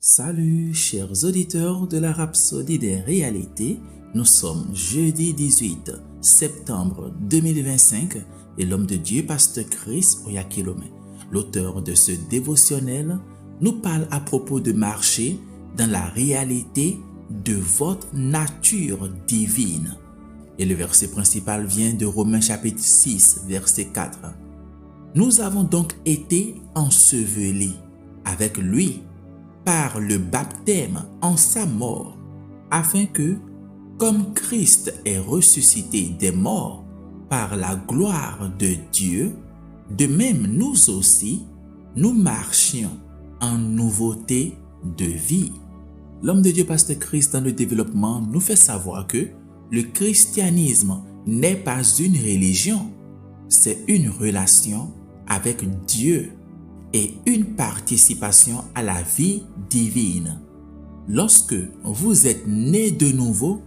Salut chers auditeurs de la Rhapsodie des réalités, nous sommes jeudi 18 septembre 2025 et l'homme de Dieu pasteur Chris Oyakhilome, l'auteur de ce dévotionnel, nous parle à propos de marcher dans la réalité de votre nature divine. Et le verset principal vient de Romains chapitre 6 verset 4. Nous avons donc été ensevelis avec lui par le baptême en sa mort, afin que, comme Christ est ressuscité des morts par la gloire de Dieu, de même nous aussi, nous marchions en nouveauté de vie. L'homme de Dieu pasteur Christ dans le développement nous fait savoir que le christianisme n'est pas une religion, c'est une relation avec Dieu et une participation à la vie divine. Lorsque vous êtes né de nouveau,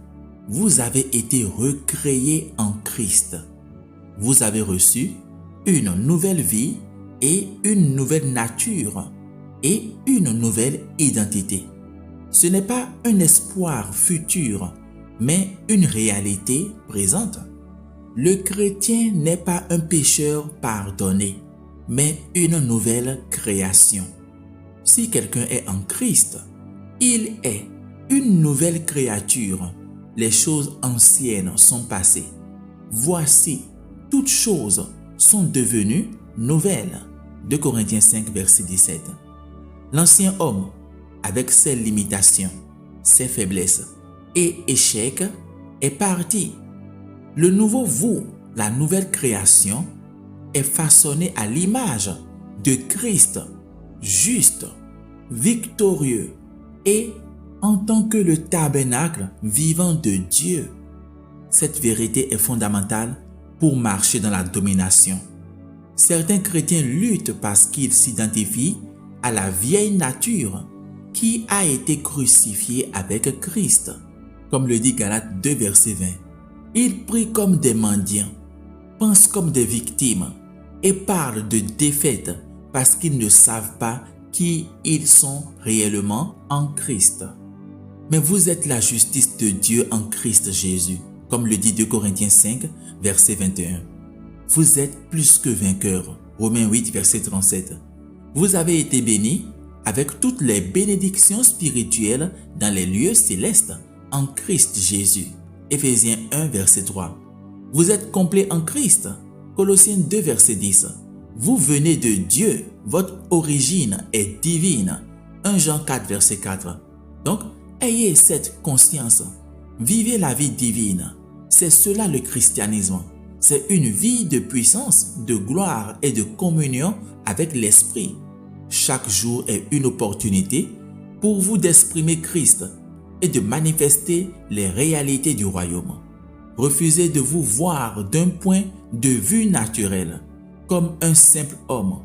vous avez été recréé en Christ. Vous avez reçu une nouvelle vie et une nouvelle nature et une nouvelle identité. Ce n'est pas un espoir futur, mais une réalité présente. Le chrétien n'est pas un pécheur pardonné, mais une nouvelle création. Si quelqu'un est en Christ, il est une nouvelle créature. Les choses anciennes sont passées. Voici, toutes choses sont devenues nouvelles. 2 Corinthiens 5, verset 17. L'ancien homme, avec ses limitations, ses faiblesses et échecs, est parti. Le nouveau vous, la nouvelle création, est façonné à l'image de Christ, juste, victorieux et en tant que le tabernacle vivant de Dieu. Cette vérité est fondamentale pour marcher dans la domination. Certains chrétiens luttent parce qu'ils s'identifient à la vieille nature qui a été crucifiée avec Christ. Comme le dit Galates 2, verset 20. Ils prient comme des mendiants, pensent comme des victimes et parlent de défaite parce qu'ils ne savent pas qui ils sont réellement en Christ. Mais vous êtes la justice de Dieu en Christ Jésus, comme le dit 2 Corinthiens 5, verset 21. Vous êtes plus que vainqueurs, Romains 8, verset 37. Vous avez été bénis avec toutes les bénédictions spirituelles dans les lieux célestes en Christ Jésus, Éphésiens 1, verset 3. Vous êtes complet en Christ, Colossiens 2, verset 10. Vous venez de Dieu, votre origine est divine, 1 Jean 4, verset 4. Donc, ayez cette conscience, vivez la vie divine. C'est cela le christianisme. C'est une vie de puissance, de gloire et de communion avec l'Esprit. Chaque jour est une opportunité pour vous d'exprimer Christ et de manifester les réalités du royaume. Refusez de vous voir d'un point de vue naturel, comme un simple homme.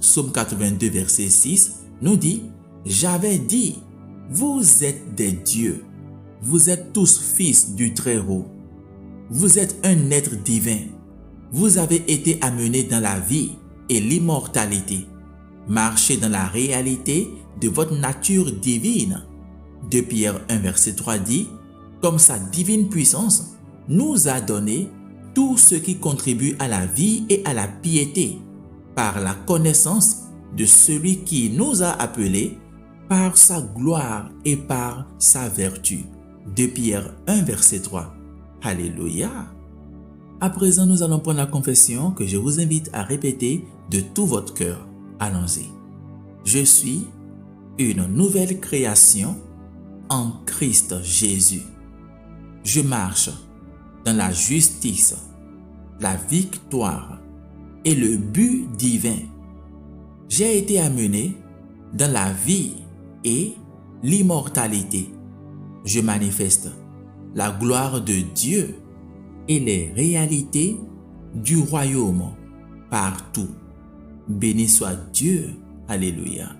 Psaume 82, verset 6 nous dit « J'avais dit, vous êtes des dieux, vous êtes tous fils du Très-Haut. Vous êtes un être divin. Vous avez été amenés dans la vie et l'immortalité. Marchez dans la réalité de votre nature divine. » 2 Pierre 1, verset 3 dit « Comme sa divine puissance nous a donné tout ce qui contribue à la vie et à la piété, par la connaissance de celui qui nous a appelés par sa gloire et par sa vertu. » 2 Pierre 1, verset 3. Alléluia. À présent, nous allons prendre la confession que je vous invite à répéter de tout votre cœur. Allons-y. Je suis une nouvelle création en Christ Jésus. Je marche dans la justice, la victoire et le but divin. J'ai été amené dans la vie et l'immortalité. Je manifeste la gloire de Dieu et les réalités du royaume partout. Béni soit Dieu. Alléluia.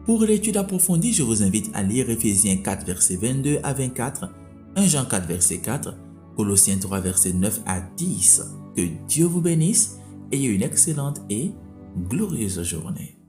Pour l'étude approfondie, je vous invite à lire Éphésiens 4, verset 22 à 24, 1 Jean 4, verset 4, Colossiens 3, verset 9 à 10. Que Dieu vous bénisse et une excellente et glorieuse journée.